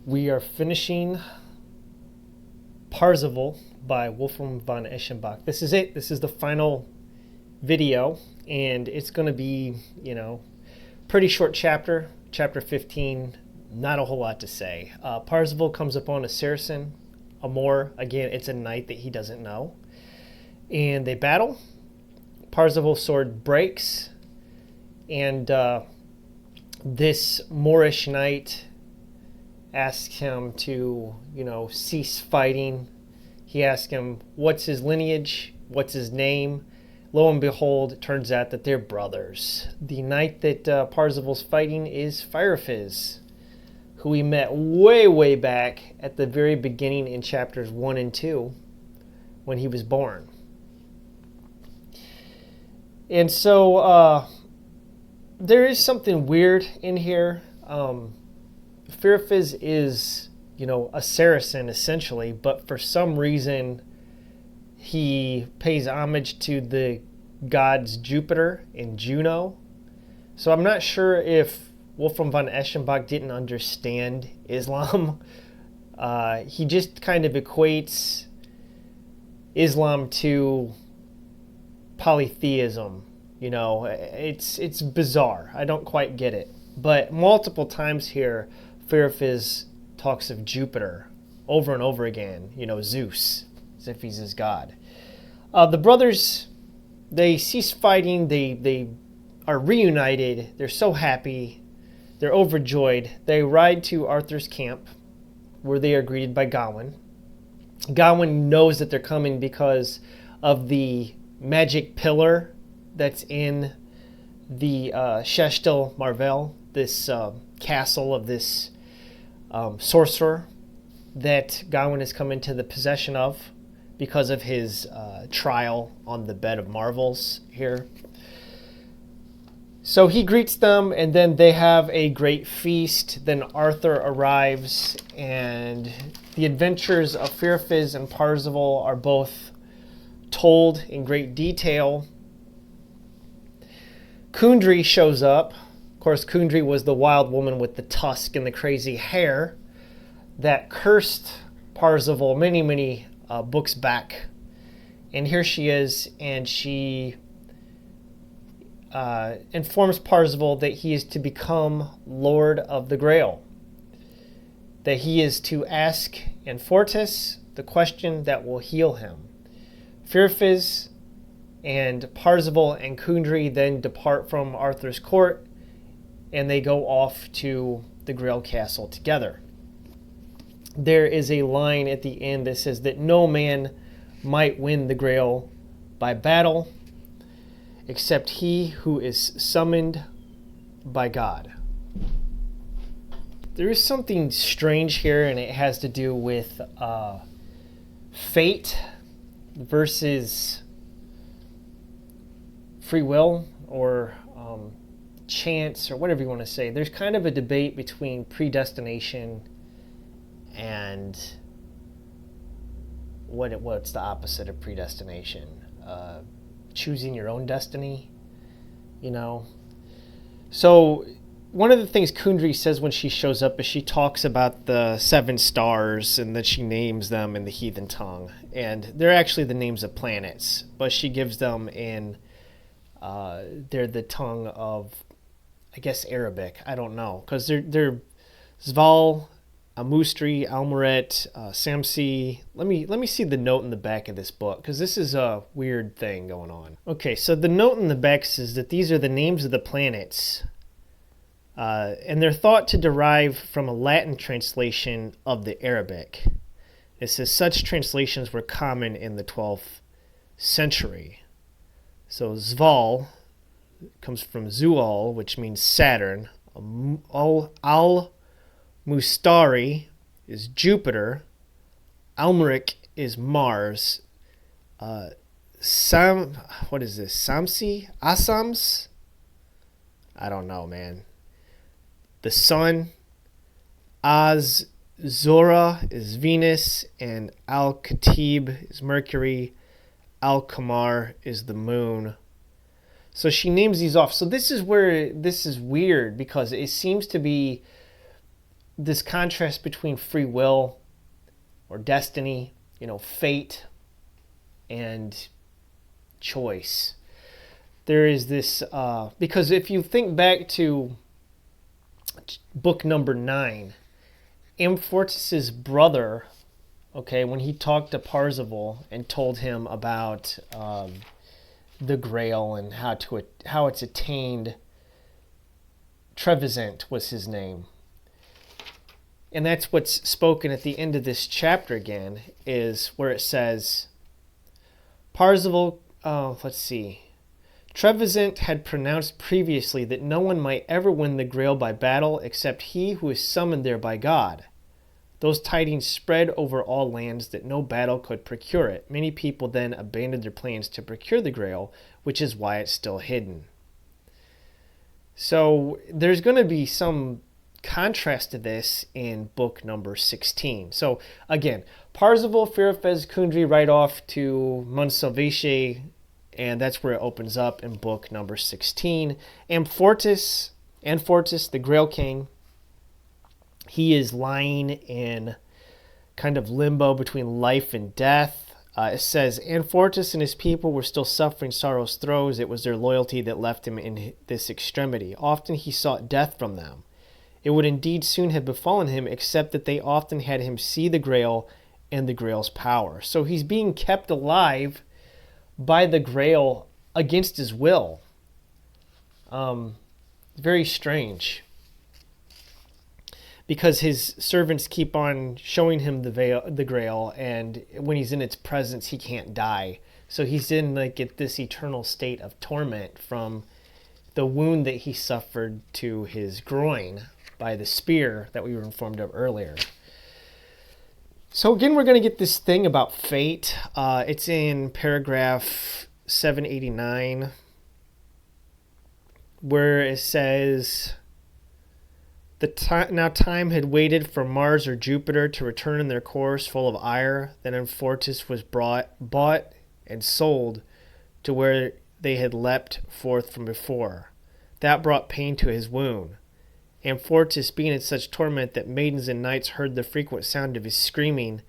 We are finishing Parzival by Wolfram von Eschenbach. This is it. This is the final video, and it's going to be, pretty short chapter, chapter 15. Not a whole lot to say. Parzival comes upon a Saracen, a Moor. Again, it's a knight that he doesn't know. And they battle. Parzival's sword breaks, and this Moorish knight asks him to, cease fighting. He asks him, what's his lineage? What's his name? Lo and behold, it turns out that they're brothers. The knight that Parzival's fighting is Feirefiz, who we met way, way back at the very beginning in chapters 1 and 2 when he was born. And so there is something weird in here. Feirefiz is, a Saracen essentially, but for some reason he pays homage to the gods Jupiter and Juno. So I'm not sure if Wolfram von Eschenbach didn't understand Islam. He just kind of equates Islam to polytheism. It's bizarre. I don't quite get it. But multiple times here, Feirefiz talks of Jupiter over and over again. Zeus, as if he's his god. The brothers, they cease fighting. They are reunited. They're so happy. They're overjoyed. They ride to Arthur's camp, where they are greeted by Gawain. Gawain knows that they're coming because of the magic pillar that's in the Chastel Marvel, this castle of this sorcerer that Gawain has come into the possession of because of his trial on the bed of marvels here. So he greets them, and then they have a great feast. Then Arthur arrives, and the adventures of Feirefiz and Parzival are both told in great detail. Kundry shows up. Of course, Kundry was the wild woman with the tusk and the crazy hair that cursed Parzival many, many books back. And here she is, and she informs Parzival that he is to become Lord of the Grail, that he is to ask Anfortas the question that will heal him. Feirefiz and Parzival and Kundry then depart from Arthur's court, and they go off to the Grail castle together. There is a line at the end that says that no man might win the Grail by battle except he who is summoned by God. There is something strange here, and it has to do with fate versus free will, or chance, or whatever you want to say. There's kind of a debate between predestination and what's the opposite of predestination? Choosing your own destiny, So one of the things Kundry says when she shows up is she talks about the 7 stars, and then she names them in the heathen tongue. And they're actually the names of planets, but she gives them in they're the tongue of, I guess, Arabic. I don't know, because they're Zval, Amustri, Almoret, Samsi. Let me see the note in the back of this book, because this is a weird thing going on. Okay, so the note in the back says that these are the names of the planets, and they're thought to derive from a Latin translation of the Arabic. It says such translations were common in the 12th century. So Zval comes from Zual, which means Saturn. Al-Mustari is Jupiter. Almeric is Mars. What is this? Samsi? Asams? I don't know, man. The Sun. Az-Zora is Venus, and Al-Khatib is Mercury. Al-Qamar is the moon. So she names these off. So this is where this is weird, because it seems to be this contrast between free will or destiny, fate and choice. There is this, because if you think back to book number 9, Anfortas' brother, when he talked to Parzival and told him about the Grail and how it's attained, Trevisan was his name. And that's what's spoken at the end of this chapter again, is where it says, Parzival, Trevisan had pronounced previously that no one might ever win the Grail by battle except he who is summoned there by God. Those tidings spread over all lands that no battle could procure it. Many people then abandoned their plans to procure the Grail, which is why it's still hidden. So there's going to be some contrast to this in book number 16. So again, Parzival, Feirefiz, Kundry right off to Montsalvache, and that's where it opens up in book number 16. Anfortas, the Grail King, he is lying in kind of limbo between life and death. It says, Anfortas and his people were still suffering sorrow's throes. It was their loyalty that left him in this extremity. Often he sought death from them. It would indeed soon have befallen him, except that they often had him see the Grail and the Grail's power. So he's being kept alive by the Grail against his will. Very strange. Because his servants keep on showing him the Grail, and when he's in its presence, he can't die. So he's in this eternal state of torment from the wound that he suffered to his groin by the spear that we were informed of earlier. So again, we're going to get this thing about fate. It's in paragraph 789, where it says, now time had waited for Mars or Jupiter to return in their course full of ire. Then Anfortas was bought and sold to where they had leapt forth from before. That brought pain to his wound. Anfortas being in such torment that maidens and knights heard the frequent sound of his screaming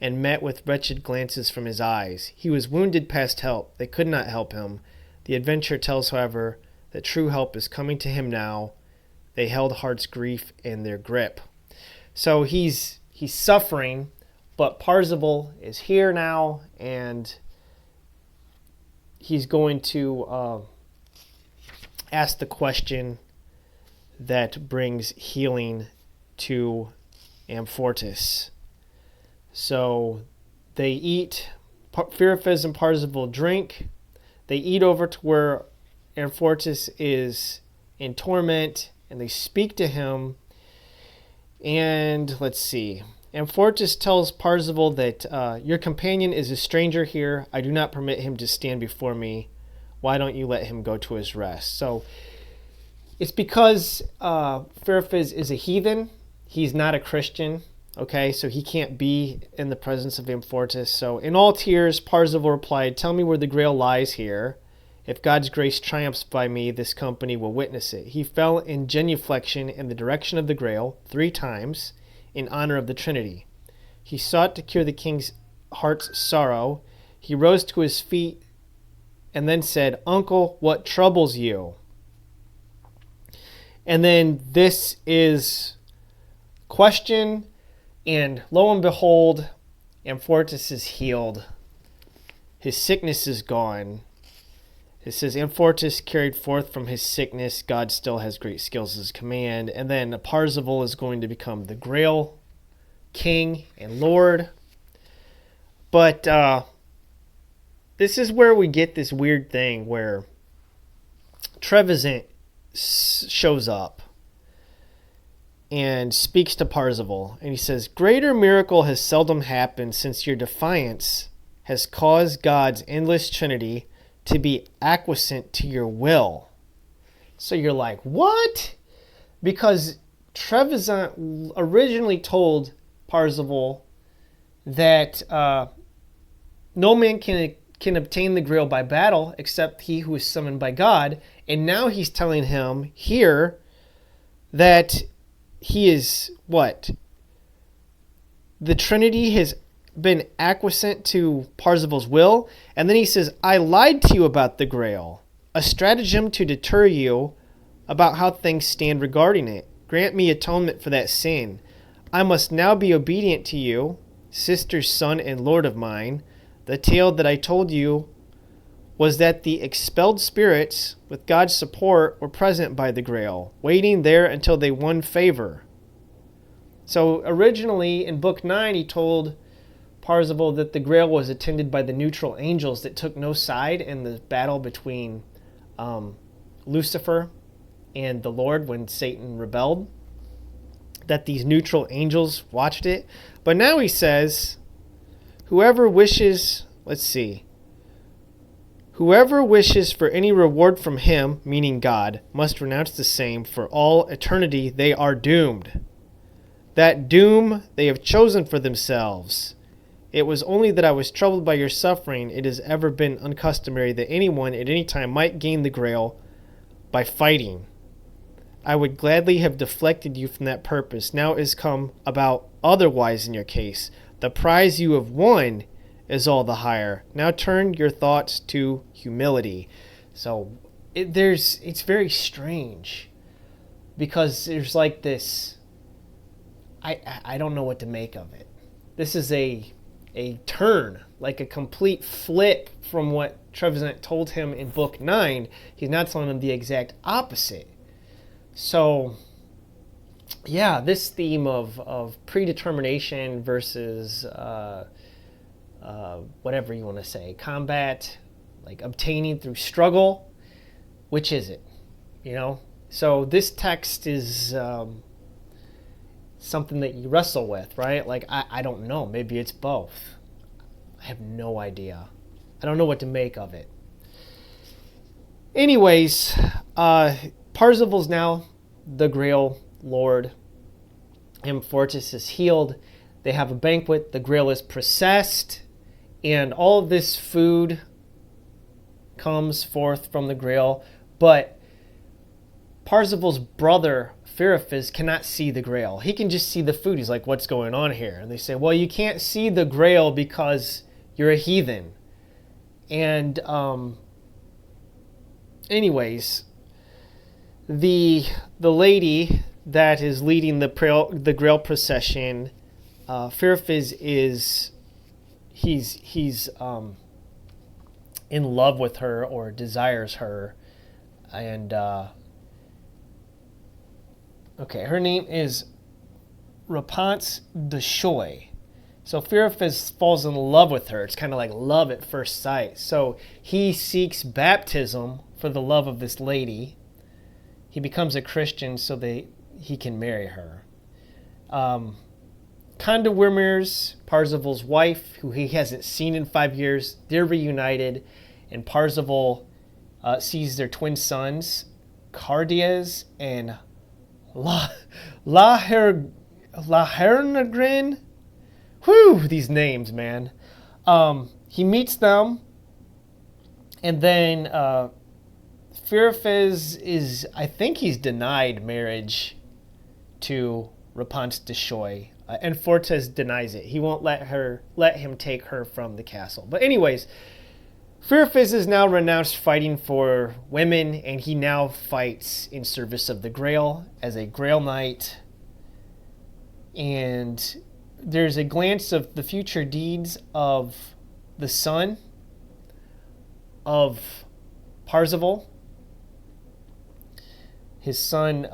and met with wretched glances from his eyes. He was wounded past help. They could not help him. The adventurer tells, however, that true help is coming to him now. They held heart's grief in their grip. So he's suffering, but Parzival is here now, and he's going to ask the question that brings healing to Anfortas. So they eat, Feirefiz and Parzival drink. They eat over to where Anfortas is in torment, and they speak to him. And let's see. Anfortas tells Parzival that your companion is a stranger here. I do not permit him to stand before me. Why don't you let him go to his rest? So it's because Feirefiz is a heathen. He's not a Christian. Okay, so he can't be in the presence of Anfortas. So in all tears, Parzival replied, tell me where the Grail lies here. If God's grace triumphs by me, this company will witness it. He fell in genuflection in the direction of the Grail 3 times in honor of the Trinity. He sought to cure the king's heart's sorrow. He rose to his feet and then said, Uncle, what troubles you? And then this is question, and lo and behold, Anfortas is healed. His sickness is gone. It says, Anfortas carried forth from his sickness. God still has great skills at his command. And then Parzival is going to become the Grail King and Lord. But this is where we get this weird thing where Trevisan shows up and speaks to Parzival. And he says, greater miracle has seldom happened since your defiance has caused God's endless Trinity to be acquiescent to your will. So you're like, what? Because Trevisan originally told Parzival that no man can obtain the Grail by battle except he who is summoned by God. And now he's telling him here that he is what? The Trinity has been acquiescent to Parzival's will, and then he says, I lied to you about the Grail, a stratagem to deter you about how things stand regarding it. Grant me atonement for that sin. I must now be obedient to you, sister, son, and lord of mine. The tale that I told you was that the expelled spirits, with God's support, were present by the Grail, waiting there until they won favor. So originally in Book 9, he told Parzival that the Grail was attended by the neutral angels that took no side in the battle between Lucifer and the Lord when Satan rebelled, that these neutral angels watched it. But now he says, whoever wishes for any reward from him, meaning God, must renounce the same. For all eternity they are doomed. That doom they have chosen for themselves. It was only that I was troubled by your suffering. It has ever been uncustomary that anyone at any time might gain the Grail by fighting. I would gladly have deflected you from that purpose. Now it has come about otherwise in your case. The prize you have won is all the higher. Now turn your thoughts to humility. So it's very strange, because there's like this, I don't know what to make of it. This is a turn, like a complete flip from what Trevisan told him in Book 9. He's not telling him the exact opposite. So, yeah, this theme of predetermination versus whatever you want to say, combat, like obtaining through struggle, which is it? You know? So this text is something that you wrestle with, right? Like, I don't know. Maybe it's both. I have no idea. I don't know what to make of it. Anyways, Parzival's now the Grail Lord. Anfortas is healed. They have a banquet. The Grail is processed. And all of this food comes forth from the Grail. But Parzival's brother, Feirefiz, cannot see the Grail. He can just see the food. He's like, what's going on here? And they say, well, you can't see the Grail because you're a heathen. And anyways, the lady that is leading the Grail procession, Feirefiz he's in love with her or desires her, and her name is Rapance de Choy. So Feirefiz falls in love with her. It's kind of like love at first sight. So he seeks baptism for the love of this lady. He becomes a Christian so that he can marry her. Conda Wimmer's Parzival's wife, who he hasn't seen in 5 years, they're reunited, and Parzival sees their twin sons, Cardiaz and Lahernagrin. Whew, these names, man. He meets them, and then Feirefiz is, I think he's denied marriage to Rapance de Choy. Anfortas denies it. He won't let him take her from the castle. But anyways, Feirefiz is now renounced fighting for women, and he now fights in service of the Grail as a Grail Knight. And there's a glance of the future deeds of the son of Parzival, his son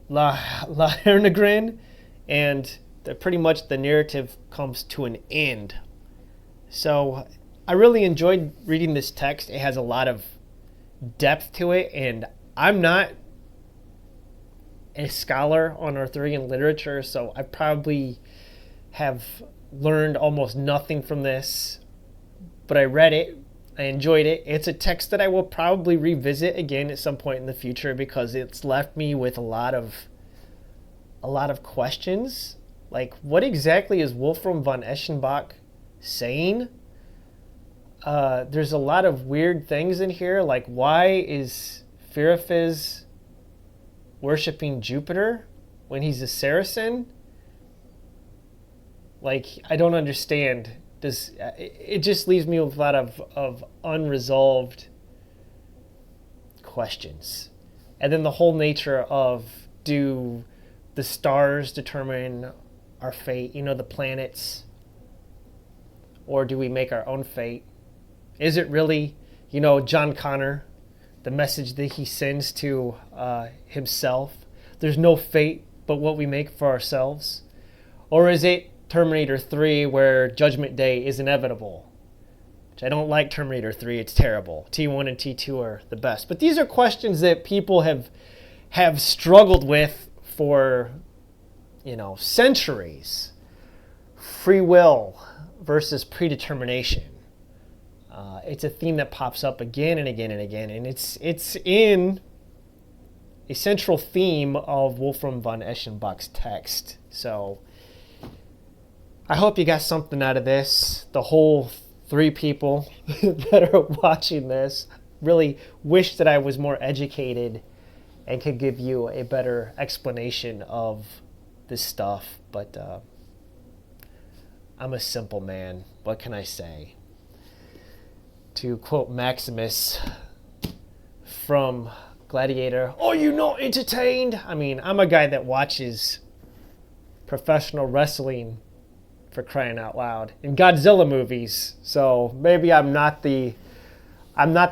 Lahernagrin, and pretty much the narrative comes to an end. So I really enjoyed reading this text. It has a lot of depth to it, and I'm not a scholar on Arthurian literature, so I probably have learned almost nothing from this, but I read it. I enjoyed it. It's a text that I will probably revisit again at some point in the future, because it's left me with a lot of questions. Like, what exactly is Wolfram von Eschenbach saying? There's a lot of weird things in here. Like, why is Feirefiz worshiping Jupiter when he's a Saracen? Like, I don't understand. It just leaves me with a lot of unresolved questions. And then the whole nature of, do the stars determine our fate, the planets? Or do we make our own fate? Is it really, John Connor, the message that he sends to himself? There's no fate but what we make for ourselves? Or is it Terminator 3 where Judgment Day is inevitable? Which I don't like Terminator 3, it's terrible. T1 and T2 are the best. But these are questions that people have struggled with for, centuries. Free will versus predetermination. It's a theme that pops up again and again and again, and it's in a central theme of Wolfram von Eschenbach's text. So I hope you got something out of this. The whole 3 people that are watching this really wish that I was more educated and could give you a better explanation of this stuff, but I'm a simple man. What can I say? To quote Maximus from Gladiator, "Are you not entertained?" I mean, I'm a guy that watches professional wrestling, for crying out loud, in Godzilla movies. So maybe I'm not the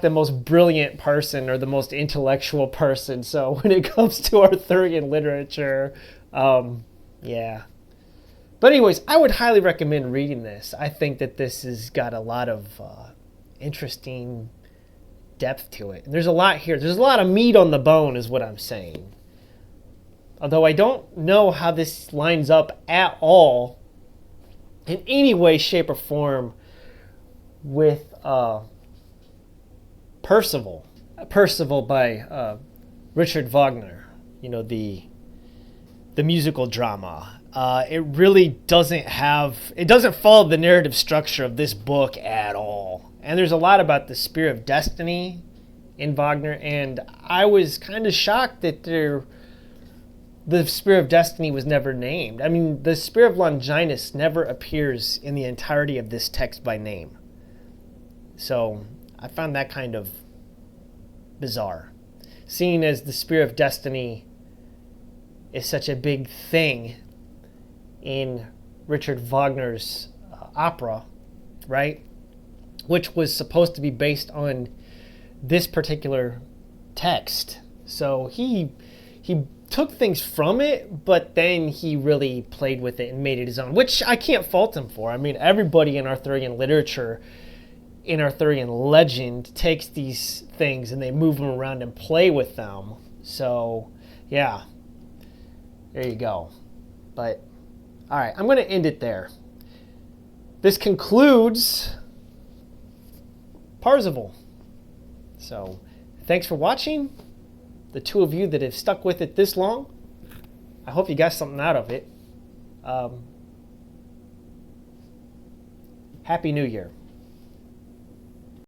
most brilliant person or the most intellectual person. So when it comes to Arthurian literature, yeah. But anyways, I would highly recommend reading this. I think that this has got a lot of interesting depth to it. And there's a lot here. There's a lot of meat on the bone is what I'm saying. Although I don't know how this lines up at all in any way, shape, or form with Parzival. Parzival by Richard Wagner. The musical drama. It really doesn't follow the narrative structure of this book at all. And there's a lot about the Spear of Destiny in Wagner, and I was kind of shocked that the Spear of Destiny was never named. I mean, the Spear of Longinus never appears in the entirety of this text by name. So I found that kind of bizarre. Seeing as the Spear of Destiny is such a big thing in Richard Wagner's opera, right? Which was supposed to be based on this particular text. So he took things from it, but then he really played with it and made it his own, which I can't fault him for. I mean, everybody in Arthurian literature, in Arthurian legend, takes these things and they move them around and play with them. So, yeah, there you go. But, all right, I'm going to end it there. This concludes Parzival. So, thanks for watching. The 2 of you that have stuck with it this long, I hope you got something out of it. Happy New Year.